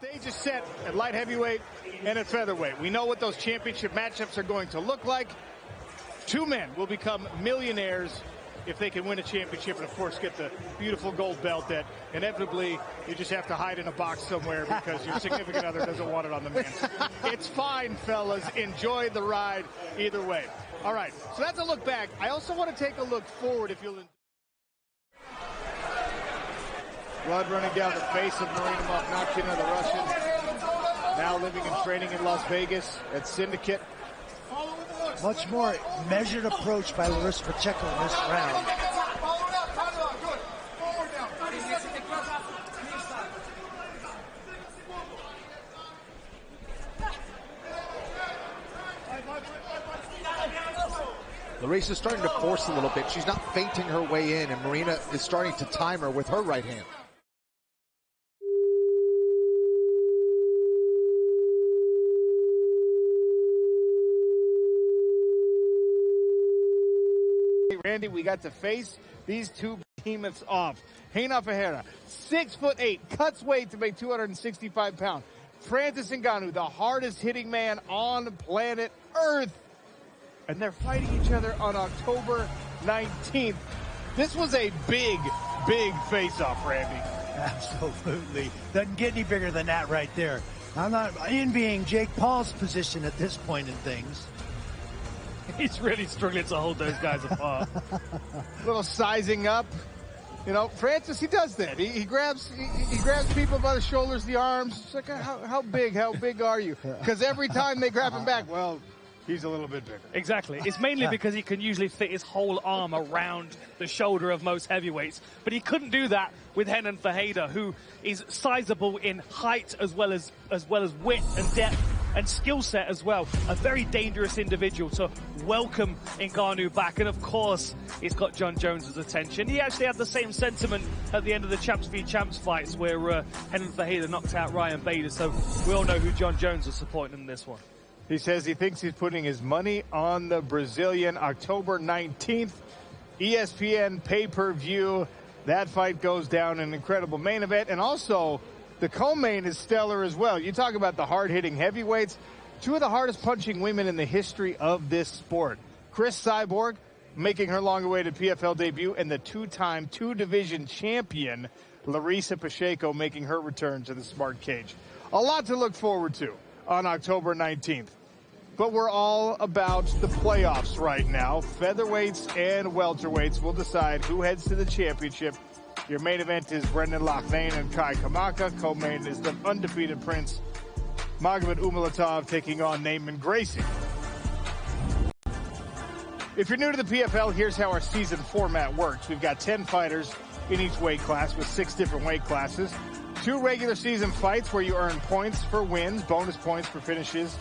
Stage is set at light heavyweight and at featherweight. We know what those championship matchups are going to look like. Two men will become millionaires if they can win a championship and, of course, get the beautiful gold belt that inevitably you just have to hide in a box somewhere because your significant other doesn't want it on the mantle. It's fine, fellas. Enjoy the ride either way. All right, so that's a look back. I also want to take a look forward if you'll... Blood running down the face of Marina Mokhnakina, the Russian, now living and training in Las Vegas at Syndicate. Much more measured approach by Larissa Pacheco in this round. Larissa's starting to force a little bit. She's not feinting her way in, and Marina is starting to time her with her right hand. Randy, we got to face these two behemoths off. Reina Ferreira, 6'8", cuts weight to make 265 pounds. Francis Ngannou, the hardest hitting man on planet Earth. And they're fighting each other on October 19th. This was a big, big face-off, Randy. Absolutely. Doesn't get any bigger than that right there. I'm not envying Jake Paul's position at this point in things. He's really struggling to hold those guys apart. Little sizing up. You know, Francis, he does that. He grabs people by the shoulders, the arms. It's like, how big are you? Because every time they grab him back, well, he's a little bit bigger. Exactly. It's mainly because he can usually fit his whole arm around the shoulder of most heavyweights. But he couldn't do that with Reina Ferreira, who is sizable in height as well as width and depth and skill set as well. A very dangerous individual to welcome Ngannou back. And of course, he's got John Jones' attention. He actually had the same sentiment at the end of the Champs v Champs fights where Reina Ferreira knocked out Ryan Bader. So we all know who John Jones is supporting in this one. He says he thinks he's putting his money on the Brazilian. October 19th, ESPN pay-per-view. That fight goes down, an incredible main event. And also, the co-main is stellar as well. You talk about the hard-hitting heavyweights. Two of the hardest-punching women in the history of this sport. Chris Cyborg making her long-awaited PFL debut, and the two-time two-division champion, Larissa Pacheco, making her return to the Smart Cage. A lot to look forward to on October 19th. But we're all about the playoffs right now. Featherweights and welterweights will decide who heads to the championship. Your main event is Brendan Loughnane and Kai Kamaka. Co-main is the undefeated Prince, Magomed Umalatov, taking on Naaman Gracie. If you're new to the PFL, here's how our season format works. We've got 10 fighters in each weight class with 6 different weight classes. 2 regular season fights where you earn points for wins, bonus points for finishes.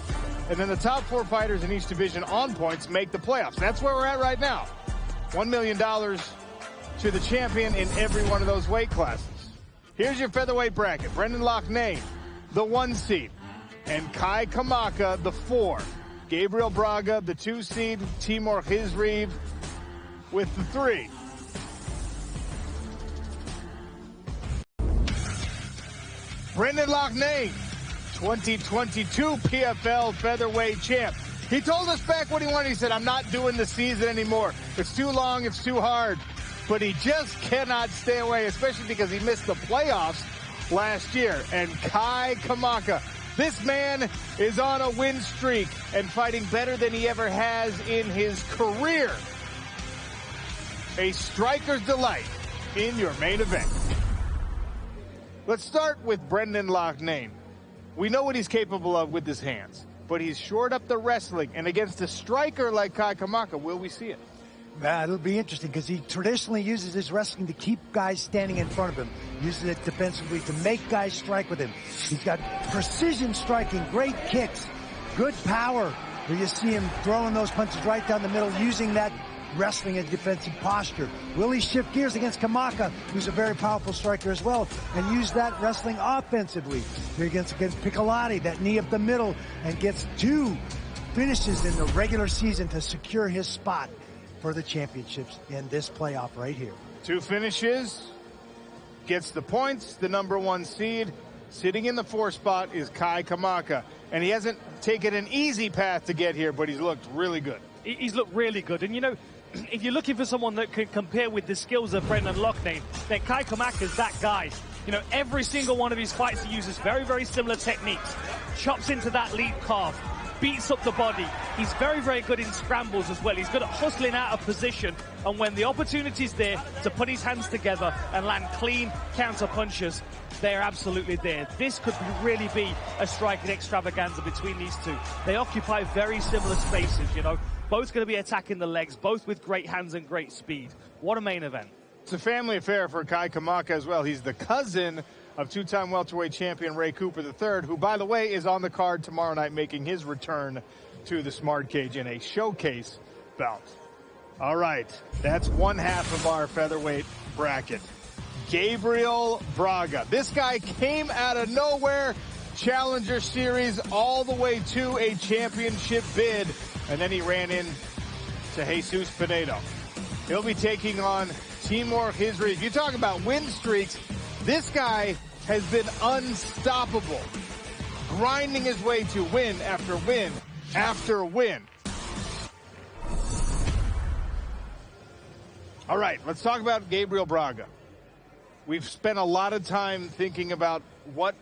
And then the top 4 fighters in each division on points make the playoffs. That's where we're at right now. $1 million to the champion in every one of those weight classes. Here's your featherweight bracket. Brendan Loughnane, the 1 seed. And Kai Kamaka, the 4. Gabriel Braga, the 2 seed. Timur Khizriev with the 3. Brendan Loughnane, 2022 PFL featherweight champ. He told us back what he wanted. He said, I'm not doing the season anymore. It's too long. It's too hard. But he just cannot stay away, especially because he missed the playoffs last year. And Kai Kamaka, this man is on a win streak and fighting better than he ever has in his career. A striker's delight in your main event. Let's start with Brendan Loughnane. We know what he's capable of with his hands, but he's shored up the wrestling. And against a striker like Kai Kamaka, will we see it? It'll be interesting because he traditionally uses his wrestling to keep guys standing in front of him, uses it defensively to make guys strike with him. He's got precision striking, great kicks, good power, where you see him throwing those punches right down the middle, using that wrestling and defensive posture. Will he shift gears against Kamaka, who's a very powerful striker as well, and use that wrestling offensively? Here against Piccolotti, that knee up the middle, and gets 2 finishes in the regular season to secure his spot for the championships in this playoff right here. 2 finishes, gets the points, the number 1 seed. Sitting in the 4 spot is Kai Kamaka. And he hasn't taken an easy path to get here, but he's looked really good. He's looked really good. And, you know, if you're looking for someone that can compare with the skills of Brendan Loughnane, then Kai Kamaka is that guy. You know, every single one of his fights, he uses very, very similar techniques. Chops into that lead calf, beats up the body. He's very, very good in scrambles as well. He's good at hustling out of position. And when the opportunity's there to put his hands together and land clean counter punches, they're absolutely there. This could really be a striking extravaganza between these two. They occupy very similar spaces, you know. Both going to be attacking the legs, both with great hands and great speed. What a main event. It's a family affair for Kai Kamaka as well. He's the cousin of two-time welterweight champion Ray Cooper III, who, by the way, is on the card tomorrow night making his return to the Smart Cage in a showcase bout. All right, that's one half of our featherweight bracket. Gabriel Braga. This guy came out of nowhere, Challenger Series all the way to a championship bid, and then he ran in to Jesus Pinedo. He'll be taking on Timur Khizriev. You talk about win streaks. This guy has been unstoppable, grinding his way to win after win after win. All right, let's talk about Gabriel Braga. We've spent a lot of time thinking about what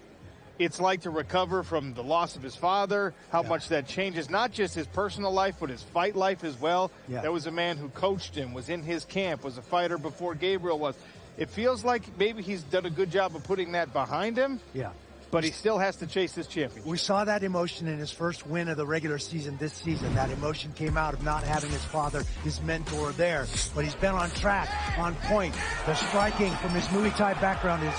it's like to recover from the loss of his father, how much that changes not just his personal life, but his fight life as well. That was a man who coached him, was in his camp, was a fighter before Gabriel was. It feels like maybe he's done a good job of putting that behind him. But he still has to chase this championship. We saw that emotion in his first win of the regular season this season. That emotion came out of not having his father, his mentor there. But he's been on track, on point. The striking from his Muay Thai background is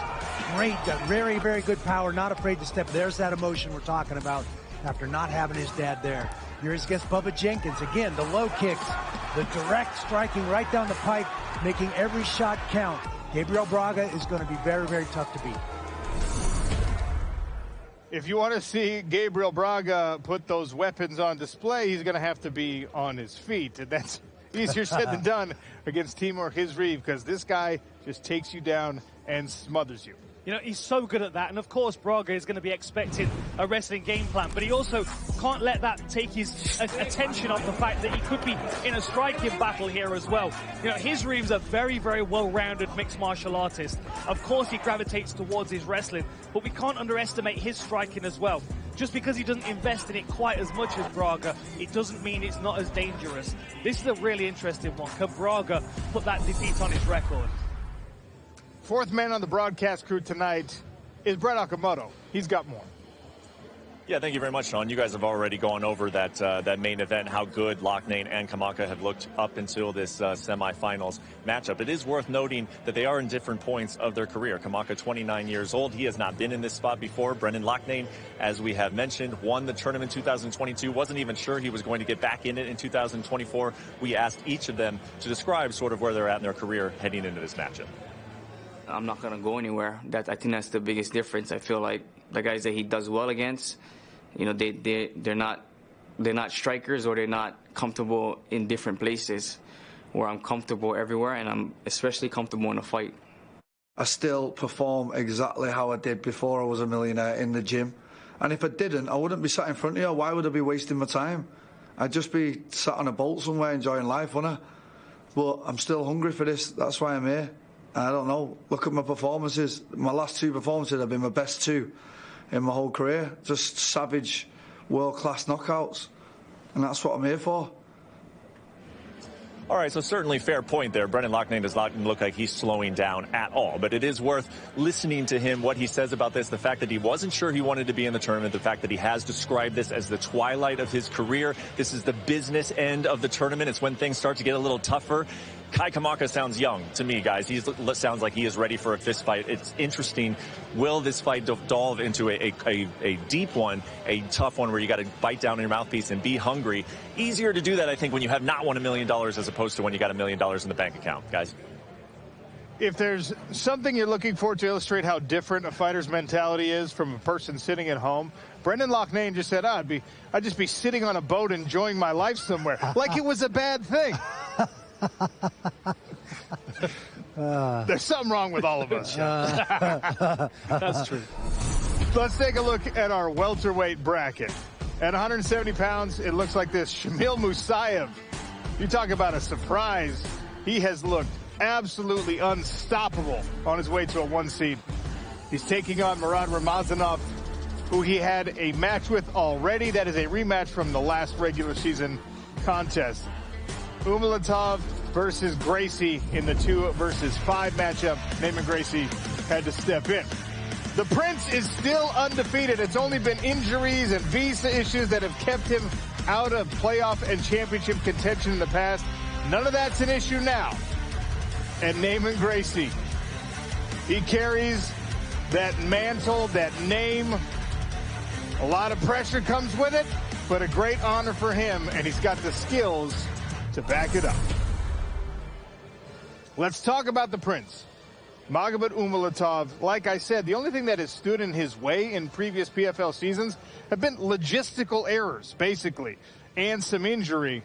great. Got very, very good power, not afraid to step. There's that emotion we're talking about after not having his dad there. Here's against Bubba Jenkins. Again, the low kicks, the direct striking right down the pipe, making every shot count. Gabriel Braga is going to be very, very tough to beat. If you want to see Gabriel Braga put those weapons on display, he's going to have to be on his feet. And that's easier said than done against Timur Khizriev, because this guy just takes you down and smothers you. You know, he's so good at that. And, of course, Braga is going to be expecting a wrestling game plan. But he also can't let that take his attention off the fact that he could be in a striking battle here as well. You know, Khizriev's a very, very well-rounded mixed martial artist. Of course, he gravitates towards his wrestling. But we can't underestimate his striking as well. Just because he doesn't invest in it quite as much as Braga, it doesn't mean it's not as dangerous. This is a really interesting one. Can Braga put that defeat on his record? Fourth man on the broadcast crew tonight is Brett Okamoto. He's got more. Yeah, thank you very much, Sean. You guys have already gone over that main event, how good Loughnane and Kamaka have looked up until this semifinals matchup. It is worth noting that they are in different points of their career. Kamaka, 29 years old. He has not been in this spot before. Brendan Loughnane, as we have mentioned, won the tournament 2022. Wasn't even sure he was going to get back in it in 2024. We asked each of them to describe sort of where they're at in their career heading into this matchup. I'm not going to go anywhere. I think that's the biggest difference. I feel like the guys that he does well against, you know, they're not strikers, or they're not comfortable in different places, where I'm comfortable everywhere, and I'm especially comfortable in a fight. I still perform exactly how I did before I was a millionaire in the gym. And if I didn't, I wouldn't be sat in front of you. Why would I be wasting my time? I'd just be sat on a boat somewhere enjoying life, wouldn't I? But I'm still hungry for this. That's why I'm here. I don't know. Look at my performances. My last 2 performances have been my best 2 in my whole career. Just savage, world-class knockouts. And that's what I'm here for. All right, so certainly fair point there. Brendan Loughnane does not look like he's slowing down at all, but it is worth listening to him, what he says about this, the fact that he wasn't sure he wanted to be in the tournament, the fact that he has described this as the twilight of his career. This is the business end of the tournament. It's when things start to get a little tougher. Kai Kamaka sounds young to me, guys. He sounds like he is ready for a fist fight. It's interesting. Will this fight delve into a deep one, a tough one where you got to bite down on your mouthpiece and be hungry? Easier to do that, I think, when you have not won $1 million as opposed to when you got $1 million in the bank account, guys. If there's something you're looking for to illustrate how different a fighter's mentality is from a person sitting at home, Brendan Loughnane just said, I'd just be sitting on a boat enjoying my life somewhere, like it was a bad thing. There's something wrong with all of us. That's true. Let's take a look at our welterweight bracket. At 170 pounds, it looks like this. Shamil Musayev. You talk about a surprise. He has looked absolutely unstoppable on his way to a 1 seed. He's taking on Murad Ramazanov, who he had a match with already. That is a rematch from the last regular season contest. Umalatov versus Gracie in the 2 versus 5 matchup. Naaman Gracie had to step in. The Prince is still undefeated. It's only been injuries and visa issues that have kept him out of playoff and championship contention in the past. None of that's an issue now. And Naaman Gracie, he carries that mantle, that name. A lot of pressure comes with it, but a great honor for him, and he's got the skills to back it up. Let's talk about the Prince. Magomed Umalatov, like I said, the only thing that has stood in his way in previous PFL seasons have been logistical errors, basically, and some injury.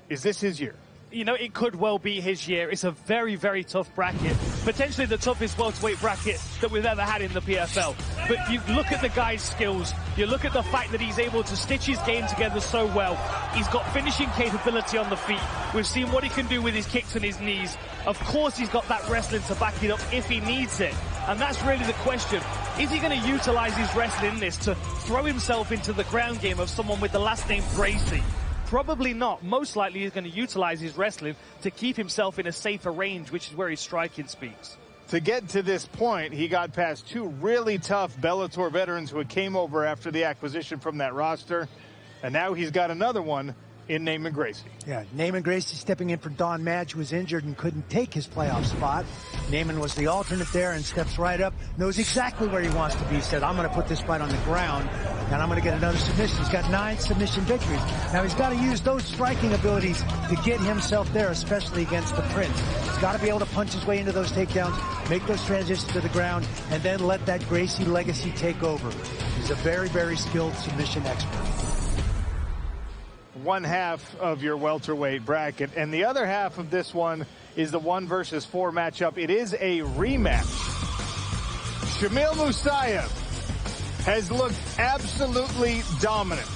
Is this his year? You know, it could well be his year. It's a very, very tough bracket. Potentially the toughest welterweight bracket that we've ever had in the PFL. But you look at the guy's skills. You look at the fact that he's able to stitch his game together so well. He's got finishing capability on the feet. We've seen what he can do with his kicks and his knees. Of course, he's got that wrestling to back it up if he needs it. And that's really the question. Is he going to utilize his wrestling in this to throw himself into the ground game of someone with the last name Gracie? Probably not. Most likely he's going to utilize his wrestling to keep himself in a safer range, which is where his striking speaks. To get to this point, he got past 2 really tough Bellator veterans who came over after the acquisition from that roster. And now he's got another one in Naaman Gracie. Yeah, Naaman Gracie stepping in for Don Madge, who was injured and couldn't take his playoff spot. Naaman was the alternate there and steps right up, knows exactly where he wants to be. He said, I'm going to put this fight on the ground, and I'm going to get another submission. He's got 9 submission victories. Now, he's got to use those striking abilities to get himself there, especially against the Prince. He's got to be able to punch his way into those takedowns, make those transitions to the ground, and then let that Gracie legacy take over. He's a very, very skilled submission expert. One half of your welterweight bracket, and the other half of this one is the 1 versus 4 matchup. It is a rematch. Shamil Musayev has looked absolutely dominant.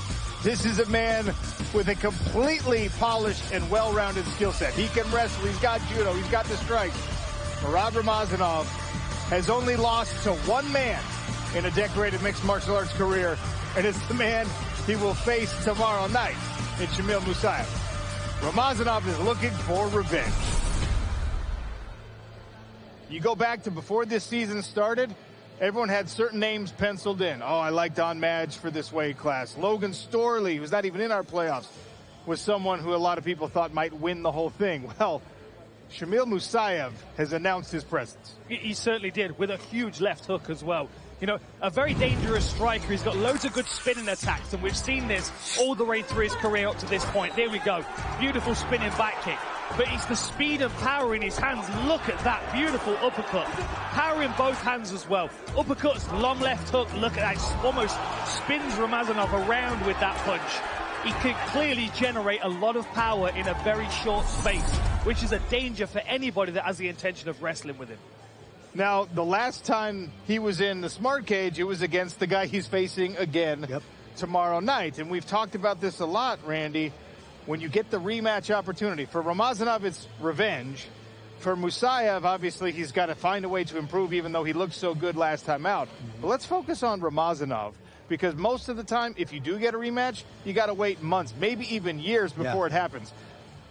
This is a man with a completely polished and well-rounded skill set. He can wrestle, he's got judo, he's got the strikes. Murad Ramazanov has only lost to 1 man in a decorated mixed martial arts career, and it's the man he will face tomorrow night. It's Shamil Musayev. Ramazanov is looking for revenge. You go back to before this season started, everyone had certain names penciled in. Oh, I like Don Madge for this weight class. Logan Storley, who's not even in our playoffs, was someone who a lot of people thought might win the whole thing. Well, Shamil Musayev has announced his presence. He certainly did, with a huge left hook as well. You know, a very dangerous striker. He's got loads of good spinning attacks, and we've seen this all the way through his career up to this point. There we go. Beautiful spinning back kick. But it's the speed and power in his hands. Look at that beautiful uppercut. Power in both hands as well. Uppercuts, long left hook. Look at that. Almost spins Ramazanov around with that punch. He can clearly generate a lot of power in a very short space, which is a danger for anybody that has the intention of wrestling with him. Now, the last time he was in the Smart Cage, it was against the guy he's facing again tomorrow night. And we've talked about this a lot, Randy. When you get the rematch opportunity, for Ramazanov, it's revenge. For Musayev, obviously, he's got to find a way to improve, even though he looked so good last time out. But let's focus on Ramazanov, because most of the time, if you do get a rematch, you got to wait months, maybe even years before it happens.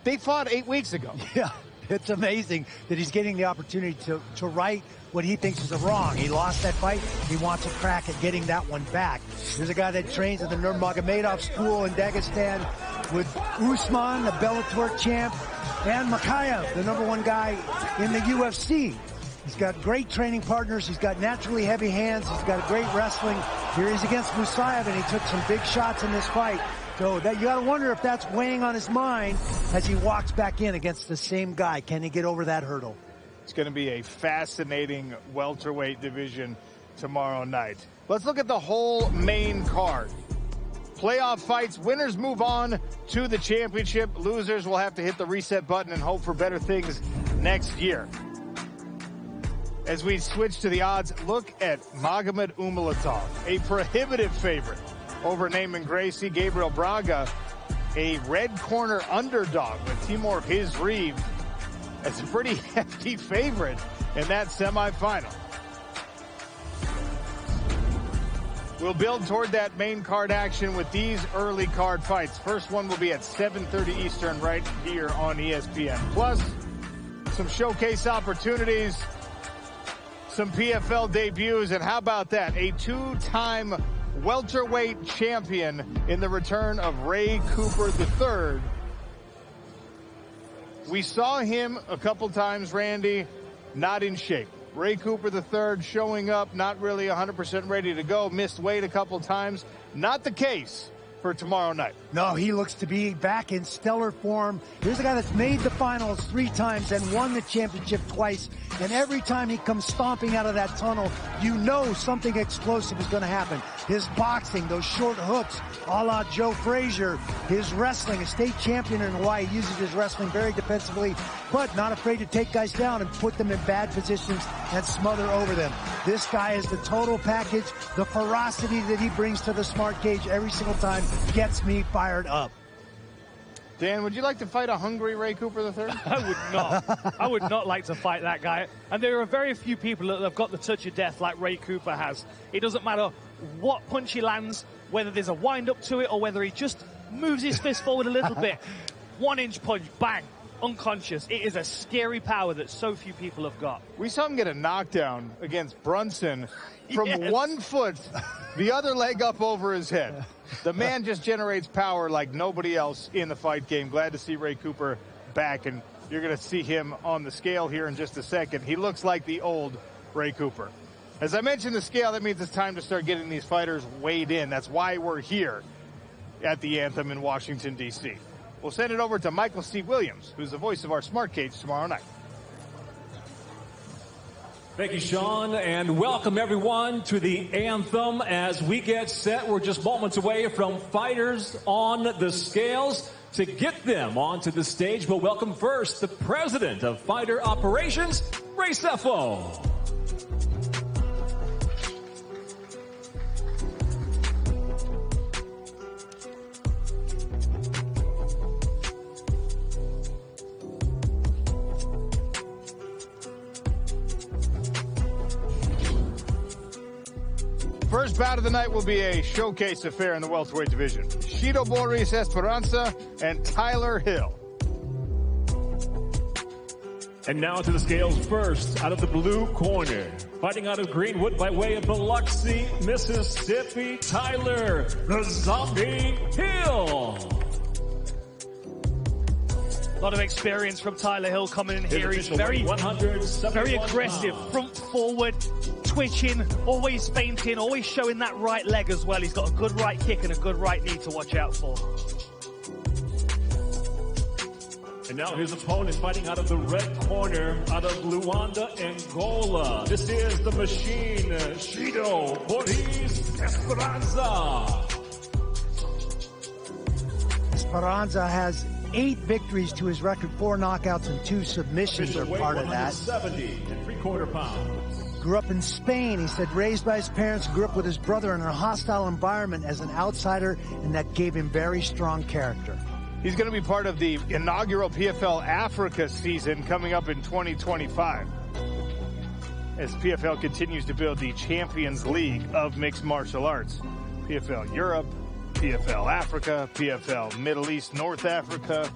They fought 8 weeks ago. Yeah. It's amazing that he's getting the opportunity to right what he thinks is a wrong. He lost that fight. He wants a crack at getting that one back. There's a guy that trains at the Nurmagomedov school in Dagestan with Usman, the Bellator champ, and Makayev, the #1 guy in the UFC. He's got great training partners. He's got naturally heavy hands. He's got great wrestling. Here he's against Musayev, and he took some big shots in this fight. So that you got to wonder if that's weighing on his mind as he walks back in against the same guy. Can he get over that hurdle? It's going to be a fascinating welterweight division tomorrow night. Let's look at the whole main card. Playoff fights. Winners move on to the championship. Losers will have to hit the reset button and hope for better things next year. As we switch to the odds, look at Magomed Umalatov, a prohibitive favorite over Naaman Gracie. Gabriel Braga, a red corner underdog with Timur Hizrev as a pretty hefty favorite in that semifinal. We'll build toward that main card action with these early card fights. First one will be at 7:30 Eastern right here on ESPN. Plus, some showcase opportunities, some PFL debuts, and how about that? A two-time welterweight champion in the return of Ray Cooper III. We saw him a couple times, Randy, not in shape. Ray Cooper III showing up, not really 100% ready to go, missed weight a couple times. Not the case for tomorrow night. No, he looks to be back in stellar form. Here's a guy that's made the finals 3 times and won the championship twice. And every time he comes stomping out of that tunnel, you know something explosive is going to happen. His boxing, those short hooks, a la Joe Frazier. His wrestling, a state champion in Hawaii, uses his wrestling very defensively, but not afraid to take guys down and put them in bad positions and smother over them. This guy is the total package. The ferocity that he brings to the smart cage every single time gets me fired up. Dan, would you like to fight a hungry Ray Cooper III? I would not. I would not like to fight that guy. And there are very few people that have got the touch of death like Ray Cooper has. It doesn't matter what punch he lands, whether there's a wind-up to it or whether he just moves his fist forward a little bit. 1-inch punch, bang, unconscious. It is a scary power that so few people have got. We saw him get a knockdown against Brunson from 1 foot, the other leg up over his head. The man just generates power like nobody else in the fight game. Glad to see Ray Cooper back, and you're going to see him on the scale here in just a second. He looks like the old Ray Cooper. As I mentioned the scale, that means it's time to start getting these fighters weighed in. That's why we're here at the Anthem in Washington, D.C. We'll send it over to Michael C. Williams, who's the voice of our Smart Cage tomorrow night. Thank you, Sean, and welcome everyone to the Anthem as we get set. We're just moments away from fighters on the scales to get them onto the stage. But welcome first the president of Fighter Operations, Ray Sefo. First bout of the night will be a showcase affair in the welterweight division. Shido Boris Esperanza and Tyler Hill. And now to the scales first, out of the blue corner. Fighting out of Greenwood by way of Biloxi, Mississippi, Tyler the Zombie Hill. A lot of experience from Tyler Hill coming in here. He's very aggressive, front forward, twitching, always feinting, always showing that right leg as well. He's got a good right kick and a good right knee to watch out for. And now his opponent fighting out of the red corner, out of Luanda, Angola. This is the machine, Shido Boris Esperanza. Esperanza has 8 victories to his record, 4 knockouts and 2 submissions are part of that. 170 and 3/4 pounds. Grew up in Spain. He said raised by his parents, grew up with his brother in a hostile environment as an outsider, and that gave him very strong character. He's going to be part of the inaugural PFL Africa season coming up in 2025. As PFL continues to build the Champions League of Mixed Martial Arts. PFL Europe, PFL Africa, PFL Middle East, North Africa.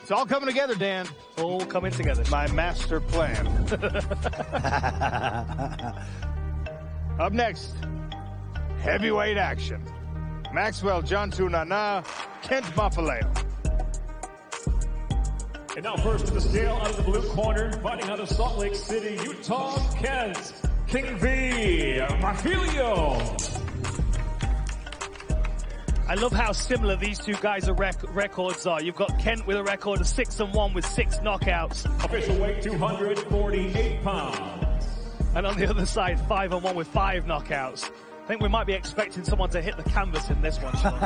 It's all coming together, Dan. All coming together. My master plan. Up next, heavyweight action. Maxwell John Tunana, Kent Mapaleo. And now first to the scale out of the blue corner, fighting out of Salt Lake City, Utah, Kent King V. Mafilio. I love how similar these two guys' records are. You've got Kent with a record of 6-1 with 6 knockouts. Official weight 248 pounds. And on the other side, 5-1 with 5 knockouts. I think we might be expecting someone to hit the canvas in this one, Sean.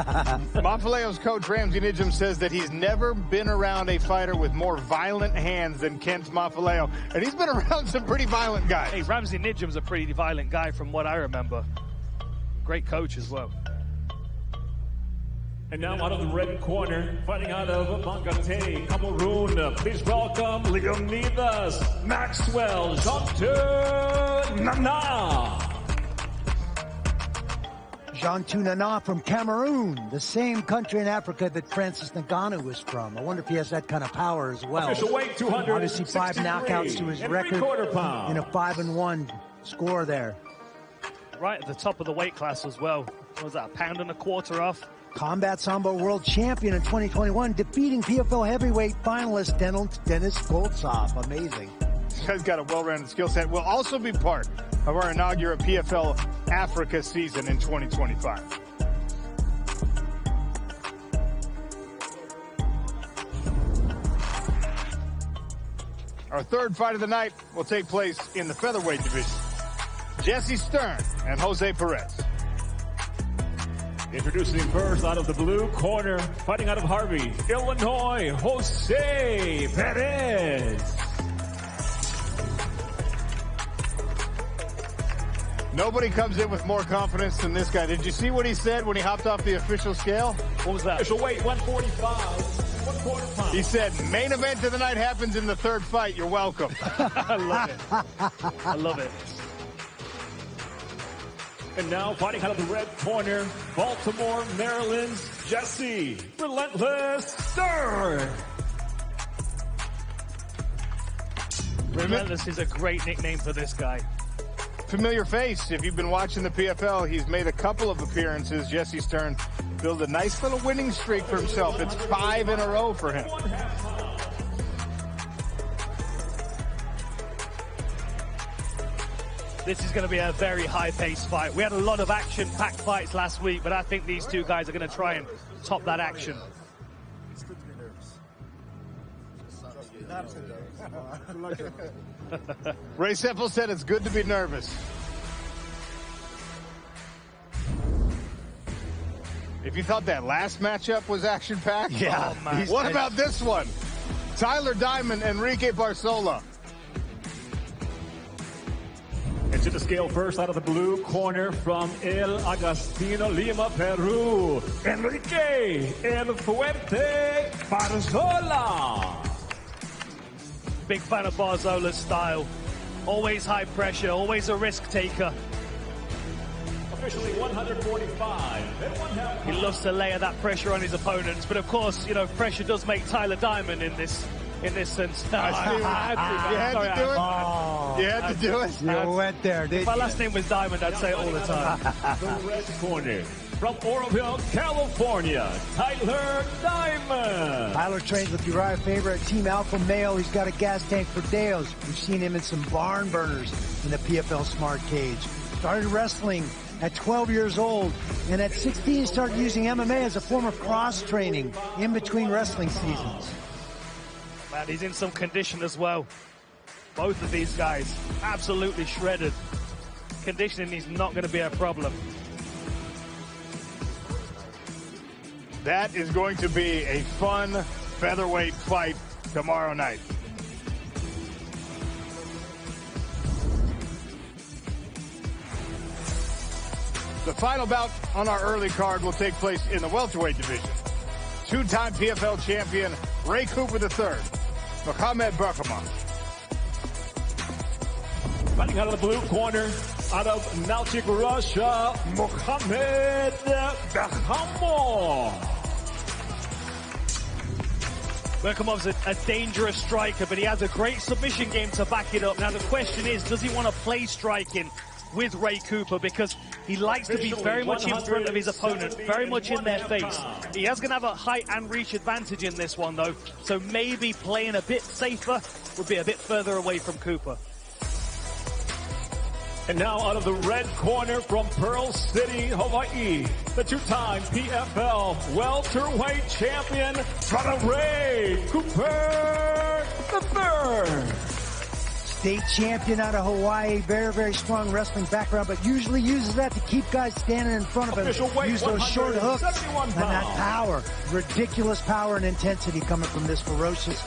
Mafaleo's coach, Ramsey Nijum, says that he's never been around a fighter with more violent hands than Kent Mafaleo. And he's been around some pretty violent guys. Hey, Ramsey Nijum's a pretty violent guy from what I remember. Great coach as well. And now out of the red corner, fighting out of Bangate, Cameroon, please welcome Leonidas Maxwell Jean Nana. Jean Nana from Cameroon, the same country in Africa that Francis Ngannou was from. I wonder if he has that kind of power as well. Official weight, 263. Obviously 5 knockouts to his record in a 5-1 score there. Right at the top of the weight class as well. What was that, a pound and a quarter off? Combat Sambo world champion in 2021, defeating PFL heavyweight finalist Dennis Goltsov. Amazing. This guy's got a well-rounded skill set. Will also be part of our inaugural PFL Africa season in 2025. Our third fight of the night will take place in the featherweight division. Jesse Stern and Jose Perez. Introducing first out of the blue corner, fighting out of Harvey, Illinois, Jose Perez. Nobody comes in with more confidence than this guy. Did you see what he said when he hopped off the official scale? What was that? Official weight, 145, 1/4 pound. He said, main event of the night happens in the third fight. You're welcome. I love it. I love it. And now fighting out of the red corner, Baltimore, Maryland's Jesse Relentless Stern. Relentless is a great nickname for this guy. Familiar face. If you've been watching the PFL, he's made a couple of appearances. Jesse Stern built a nice little winning streak for himself. It's 5 in a row for him. This is going to be a very high-paced fight. We had a lot of action-packed fights last week, but I think these two guys are going to try and top that action. It's good to be nervous. Ray Sefel said it's good to be nervous. If you thought that last matchup was action-packed, yeah. Oh, what about this one? Tyler Diamond, Enrique Barsola. Into the scale first out of the blue corner from El Agustino, Lima, Peru, Enrique El Fuerte Barzola. Big fan of Barzola's style. Always high pressure, always a risk taker. Officially 145. He loves to layer that pressure on his opponents, but of course, you know, pressure does make Tyler Diamond in this sense. You had to do it? You had to do it? You went there, didn't you? If my last name was Diamond, I'd say it all the time. The red corner from Oroville, California, Tyler Diamond. Tyler trains with Uriah Faber at Team Alpha Male. He's got a gas tank for Dales. We've seen him in some barn burners in the PFL Smart Cage. Started wrestling at 12 years old, and at 16 started using MMA as a form of cross-training in between wrestling seasons. Man, he's in some condition as well. Both of these guys absolutely shredded. Conditioning is not going to be a problem. That is going to be a fun featherweight fight tomorrow night. The final bout on our early card will take place in the welterweight division. Two-time PFL champion Ray Cooper III, Mohamed Berkhamar. Fighting out of the blue corner, out of Nalchik, Russia, Mohamed Berkhamar. Berkhamar's a dangerous striker, but he has a great submission game to back it up. Now the question is, does he want to play striking with Ray Cooper? Because he likes to be very much in front of his opponent, very much in their face. He is going to have a height and reach advantage in this one, though, so maybe playing a bit safer would be a bit further away from Cooper. And now out of the red corner from Pearl City, Hawaii, the two-time PFL welterweight champion, Ray Cooper III. State champion out of Hawaii, very, very strong wrestling background, but usually uses that to keep guys standing in front of him. Use those short hooks and that power, ridiculous power and intensity coming from this ferocious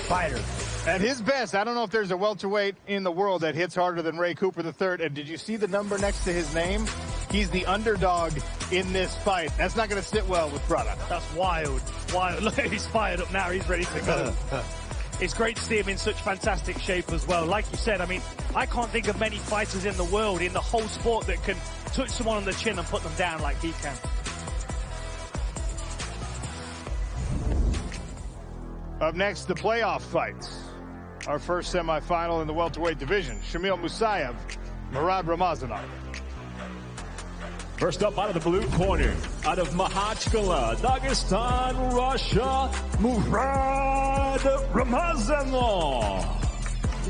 fighter. At his best, I don't know if there's a welterweight in the world that hits harder than Ray Cooper III. And did you see the number next to his name? He's the underdog in this fight. That's not going to sit well with Prada. That's wild. Wild. Look, he's fired up now. He's ready to go. It's great to see him in such fantastic shape as well. Like you said, I mean, I can't think of many fighters in the world, in the whole sport, that can touch someone on the chin and put them down like he can. Up next, the playoff fights. Our first semifinal in the welterweight division. Shamil Musayev, Murad Ramazanov. First up out of the blue corner, out of Makhachkala, Dagestan, Russia, Murad Ramazanov.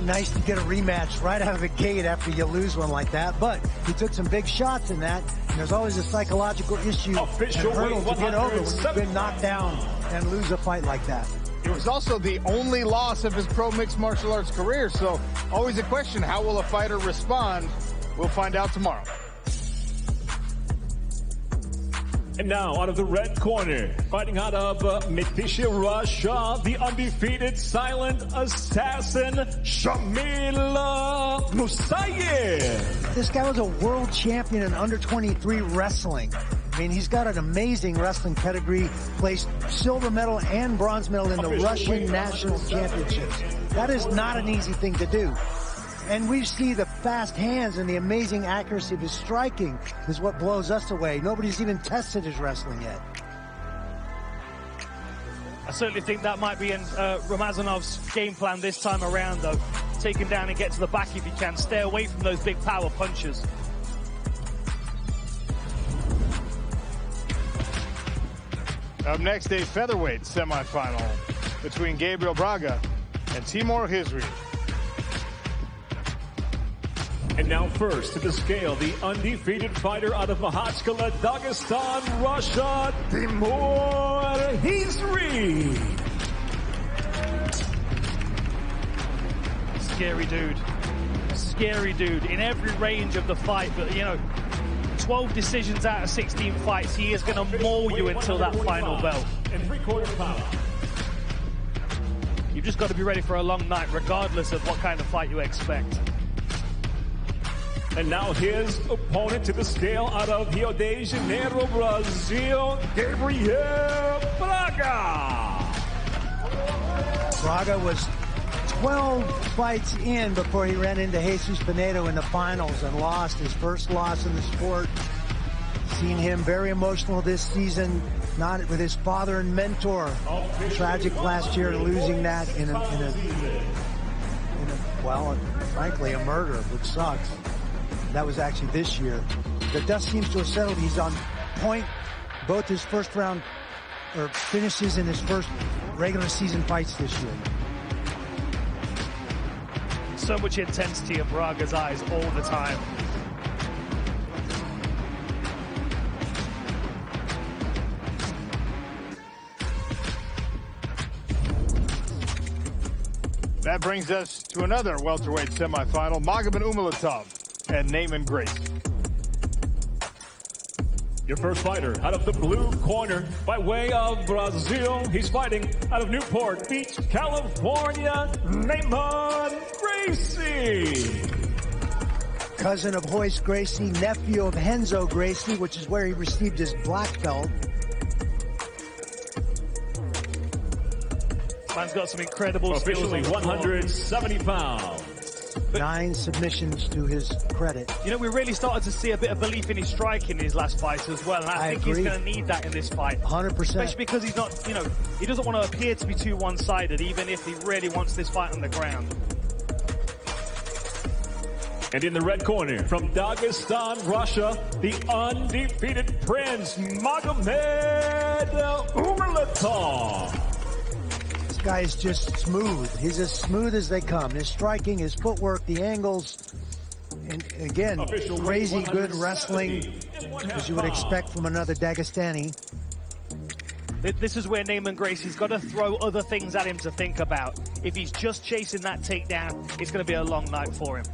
Nice to get a rematch right out of the gate after you lose one like that, but he took some big shots in that, and there's always a psychological issue and hurdle to get over when you've been knocked down and lose a fight like that. It was also the only loss of his pro mixed martial arts career, so always a question, how will a fighter respond? We'll find out tomorrow. And now, out of the red corner, fighting out of Metisha, Russia, the undefeated silent assassin, Shamil Musayev. This guy was a world champion in under 23 wrestling. I mean, he's got an amazing wrestling pedigree, placed silver medal and bronze medal in the Russian National Championships. That is not an easy thing to do. And we see the fast hands and the amazing accuracy of his striking is what blows us away. Nobody's even tested his wrestling yet. I certainly think that might be in Ramazanov's game plan this time around, though. Take him down and get to the back if he can. Stay away from those big power punches. Up next, a featherweight semifinal between Gabriel Braga and Timur Hizri. And now first to the scale, the undefeated fighter out of Makhachkala, Dagestan, Russia, Timur Hizri. Scary dude. Scary dude in every range of the fight, but you know, 12 decisions out of 16 fights. He is going to maul you until that final bell. And three-quarter power. You've just got to be ready for a long night, regardless of what kind of fight you expect. And now his opponent to the scale out of Rio de Janeiro, Brazil, Gabriel Braga. Braga was 12 fights in before he ran into Jesus Pinedo in the finals and lost his first loss in the sport. Seen him very emotional this season, not with his father and mentor. Tragic last year, losing that in well, frankly, a murder, which sucks. That was actually this year. The dust seems to have settled. He's on point. Both his first round or finishes in his first regular season fights this year. So much intensity in Braga's eyes all the time. That brings us to another welterweight semifinal, Magomed Umalatov and Naaman Grace. Your first fighter out of the blue corner by way of Brazil. He's fighting out of Newport Beach, California, Naaman Gracie. Cousin of Royce Gracie, nephew of Renzo Gracie, which is where he received his black belt. Man's got some incredible skills. Officially 170 pounds. 9 submissions to his credit. You know, we really started to see a bit of belief in his striking in his last fight as well. And I think agree. He's going to need that in this fight. 100%. Especially because he's not, you know, he doesn't want to appear to be too one-sided, even if he really wants this fight on the ground. And in the red corner, from Dagestan, Russia, the undefeated Prince, Magomed Umalatov. This guy is just smooth. He's as smooth as they come. His striking, his footwork, the angles, and again, crazy good wrestling, as you would expect from another Dagestani. This is where Naaman Gracie's got to throw other things at him to think about. If he's just chasing that takedown, it's going to be a long night for him.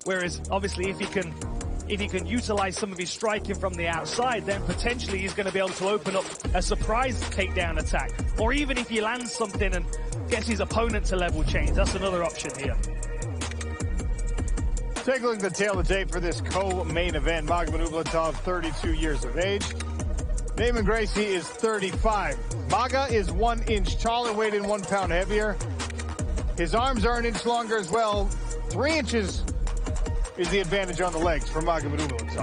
Whereas, obviously, if he can utilize some of his striking from the outside, then potentially he's going to be able to open up a surprise takedown attack. Or even if he lands something and gets his opponent to level change, that's another option here. Take a look at the tail of the tape for this co-main event. Magomedov, 32 years of age. Naaman Gracie is 35. Maga is 1 inch taller, weighed in 1 pound heavier. His arms are 1 inch longer as well. 3 inches is the advantage on the legs for Magomedov.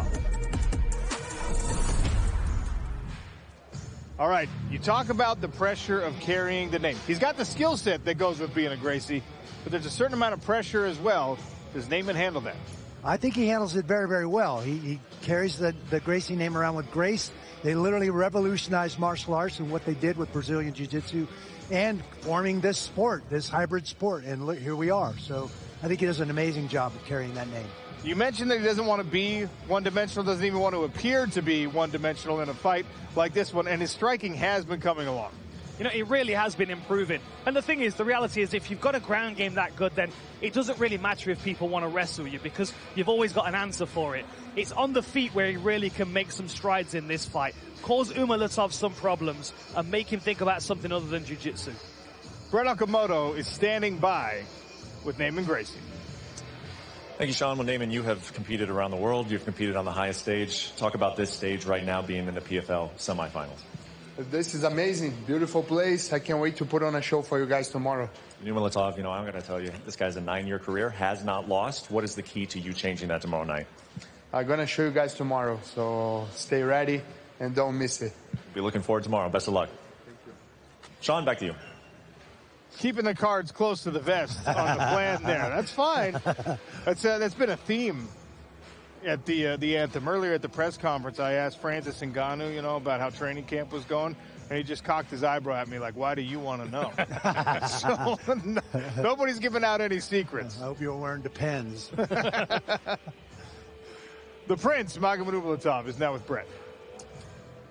All right, you talk about the pressure of carrying the name. He's got the skill set that goes with being a Gracie, but there's a certain amount of pressure as well. Does Naaman handle that? I think he handles it very, very well. He carries the Gracie name around with grace. They literally revolutionized martial arts and what they did with Brazilian Jiu-Jitsu and forming this sport, this hybrid sport. And look, here we are. So I think he does an amazing job of carrying that name. You mentioned that he doesn't want to be one-dimensional, doesn't even want to appear to be one-dimensional in a fight like this one, and his striking has been coming along. You know, it really has been improving. And the thing is, the reality is, if you've got a ground game that good, then it doesn't really matter if people want to wrestle you because you've always got an answer for it. It's on the feet where he really can make some strides in this fight, cause Umalatov some problems, and make him think about something other than jiu-jitsu. Brett Okamoto is standing by with Naaman Gracie. Thank you, Sean. Well, Naaman, you have competed around the world. You've competed on the highest stage. Talk about this stage right now being in the PFL semifinals. This is amazing. Beautiful place. I can't wait to put on a show for you guys tomorrow. Umalatov, you know, I'm going to tell you, this guy's a 9-year career, has not lost. What is the key to you changing that tomorrow night? I'm going to show you guys tomorrow, so stay ready and don't miss it. Be looking forward tomorrow. Best of luck. Thank you. Sean, back to you. Keeping the cards close to the vest on the plan there. That's fine. That's been a theme at the Anthem. Earlier at the press conference, I asked Francis Ngannou, you know, about how training camp was going, and he just cocked his eyebrow at me like, why do you want to know? So nobody's giving out any secrets. I hope you're wearing Depends. The Prince, Magomedov, is now with Brett.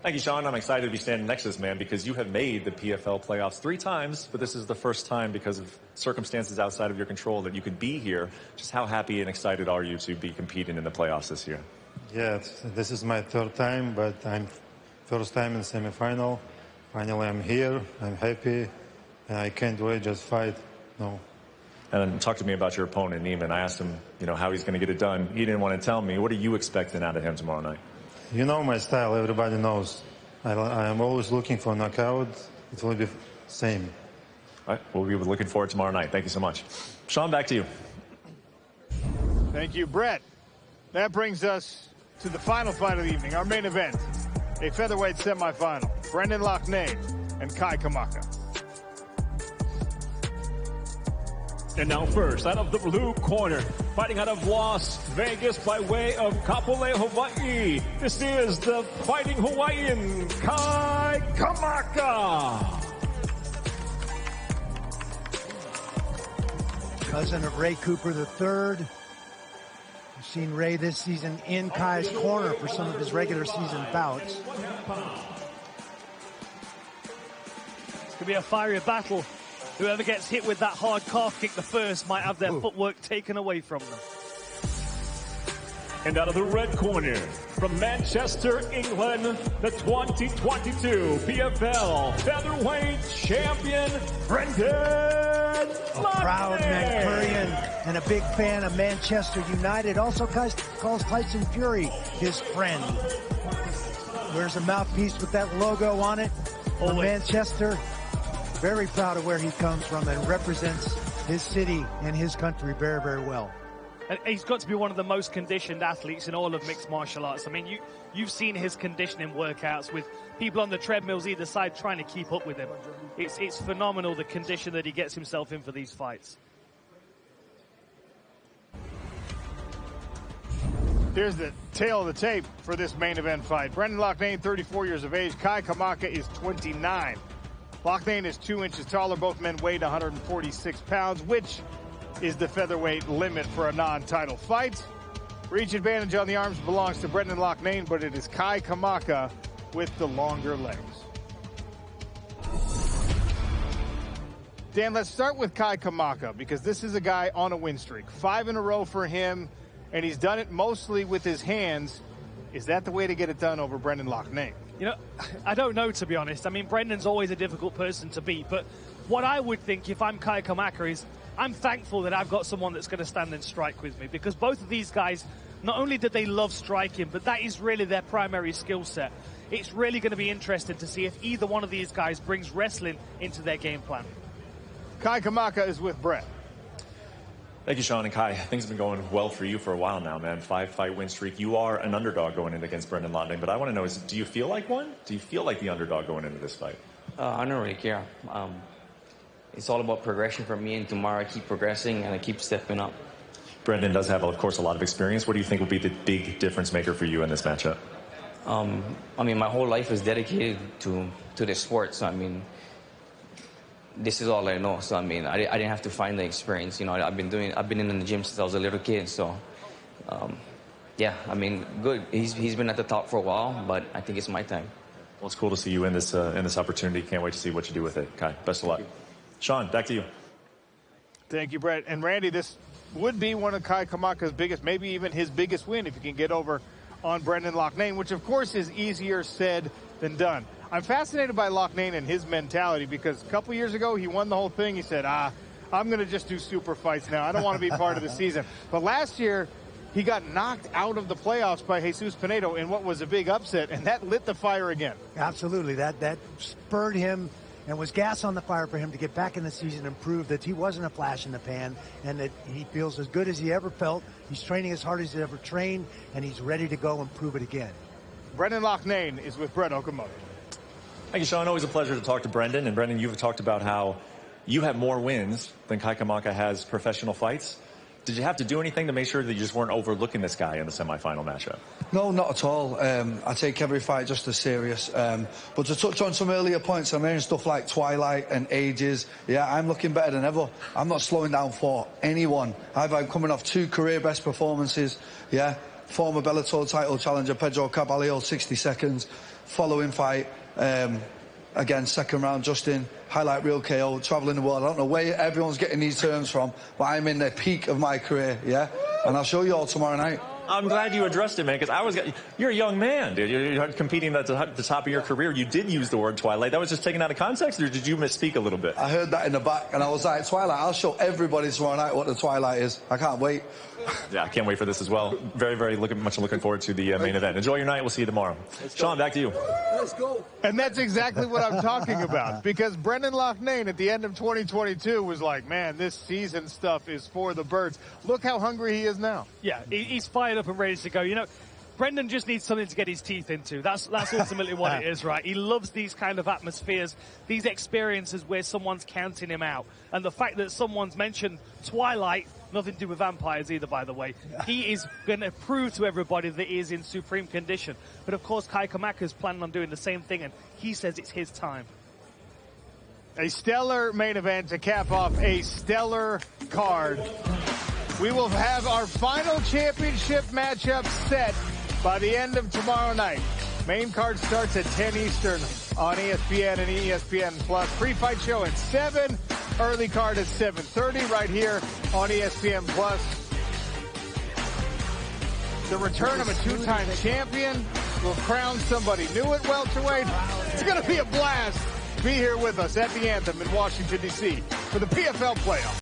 Thank you, Sean. I'm excited to be standing next to this man because you have made the PFL playoffs 3 times, but this is the first time because of circumstances outside of your control that you could be here. Just how happy and excited are you to be competing in the playoffs this year? Yeah, this is my 3rd time, but I'm first time in semifinal. Finally, I'm here. I'm happy, and I can't wait. Just fight. No. And talk to me about your opponent, Naaman. I asked him, you know, how he's going to get it done. He didn't want to tell me. What are you expecting out of him tomorrow night? You know my style. Everybody knows. I'm always looking for a knockout. It will be same. All right. Well, we were looking forward tomorrow night. Thank you so much. Sean, back to you. Thank you, Brett. That brings us to the final fight of the evening, our main event, a featherweight semifinal. Brendan Loughnane and Kai Kamaka. And now first, out of the blue corner, fighting out of Las Vegas by way of Kapolei, Hawaii. This is the Fighting Hawaiian, Kai Kamaka. Cousin of Ray Cooper III. We've seen Ray this season in Kai's corner for some of his regular season bouts. It's going to be a fiery battle. Whoever gets hit with that hard calf kick the first might have their footwork taken away from them. And out of the red corner, from Manchester, England, the 2022 PFL Featherweight Champion, Brendan Loughnane. Proud Manchurian and a big fan of Manchester United. Also calls Tyson Fury his friend. Wears a mouthpiece with that logo on it. For Manchester. Very proud of where he comes from and represents his city and his country very, very well. And he's got to be one of the most conditioned athletes in all of mixed martial arts. I mean, you've seen his conditioning workouts with people on the treadmills either side trying to keep up with him. It's phenomenal, the condition that he gets himself in for these fights. Here's the tail of the tape for this main event fight. Brendan Loughnane, 34 years of age. Kai Kamaka is 29. Loughnane is 2 inches taller. Both men weighed 146 pounds, which is the featherweight limit for a non-title fight. Reach advantage on the arms belongs to Brendan Loughnane, but it is Kai Kamaka with the longer legs. Dan, let's start with Kai Kamaka, because this is a guy on a win streak. 5 in a row for him, and he's done it mostly with his hands. Is that the way to get it done over Brendan Loughnane? You know, I don't know, to be honest. I mean, Brendan's always a difficult person to beat, but what I would think if I'm Kai Kamaka is I'm thankful that I've got someone that's going to stand and strike with me, because both of these guys, not only did they love striking, but that is really their primary skill set. It's really going to be interesting to see if either one of these guys brings wrestling into their game plan. Kai Kamaka is with Brett. Thank you, Sean and Kai. Things have been going well for you for a while now, man. 5-fight win streak. You are an underdog going in against Brendan Loughnane, but I want to know, do you feel like one? Do you feel like the underdog going into this fight? I don't really care. It's all about progression for me, and tomorrow I keep progressing and I keep stepping up. Brendan does have, of course, a lot of experience. What do you think will be the big difference maker for you in this matchup? I mean, my whole life is dedicated to this sport, so I mean, this is all I know. So I mean, I didn't have to find the experience. You know, I've been in the gym since I was a little kid. So yeah, I mean, good. He's been at the top for a while, but I think it's my time. Well, it's cool to see you in this opportunity. Can't wait to see what you do with it, Kai. Best of luck. Sean, back to you. Thank you, Brett. And Randy, this would be one of Kai Kamaka's biggest, maybe even his biggest win if he can get over on Brendan Loughnane, which of course is easier said than done. I'm fascinated by Loughnane and his mentality, because a couple years ago he won the whole thing. He said, I'm going to just do super fights now. I don't want to be part of the season. But last year he got knocked out of the playoffs by Jesus Pinedo in what was a big upset, and that lit the fire again. Absolutely. That spurred him and was gas on the fire for him to get back in the season and prove that he wasn't a flash in the pan and that he feels as good as he ever felt. He's training as hard as he's ever trained, and he's ready to go and prove it again. Brendan Loughnane is with Brett Okamoto. Thank you, Sean. Always a pleasure to talk to Brendan. And Brendan, you've talked about how you have more wins than Kai Kamaka has professional fights. Did you have to do anything to make sure that you just weren't overlooking this guy in the semifinal matchup? No, not at all. I take every fight just as serious. But to touch on some earlier points, I'm hearing stuff like Twilight and ages. Yeah, I'm looking better than ever. I'm not slowing down for anyone. I'm coming off 2 career best performances. Yeah, former Bellator title challenger Pedro Carvalho, 60 seconds. Following fight, again, second round, Justin, highlight reel KO, traveling the world. I don't know where everyone's getting these terms from, but I'm in the peak of my career, yeah? And I'll show you all tomorrow night. I'm glad you addressed it, man, because you're a young man, dude. You're competing at the top of your career. You did use the word Twilight. That was just taken out of context, or did you misspeak a little bit? I heard that in the back, and I was like, Twilight, I'll show everybody tomorrow night what the Twilight is. I can't wait. Yeah, I can't wait for this as well. Very, very much looking forward to the main event. Enjoy your night. We'll see you tomorrow. Sean, back to you. Let's go. And that's exactly what I'm talking about, because Brendan Loughnane at the end of 2022 was like, man, this season stuff is for the birds. Look how hungry he is now. Yeah, he's fired up and ready to go. You know, Brendan just needs something to get his teeth into. That's ultimately what it is, right? He loves these kind of atmospheres, these experiences where someone's counting him out. And the fact that someone's mentioned Twilight, nothing to do with vampires either, by the way, he is going to prove to everybody that he is in supreme condition. But of course, Kai Kamaka is planning on doing the same thing, and he says it's his time. A stellar main event to cap off a stellar card. We will have our final championship matchup set by the end of tomorrow night. Main card starts at 10 Eastern on ESPN and ESPN Plus. Pre-fight show at 7. Early card at 7:30 right here on ESPN Plus. The return of a 2-time champion will crown somebody new at welterweight. It's going to be a blast. Be here with us at the Anthem in Washington, D.C. for the PFL playoff.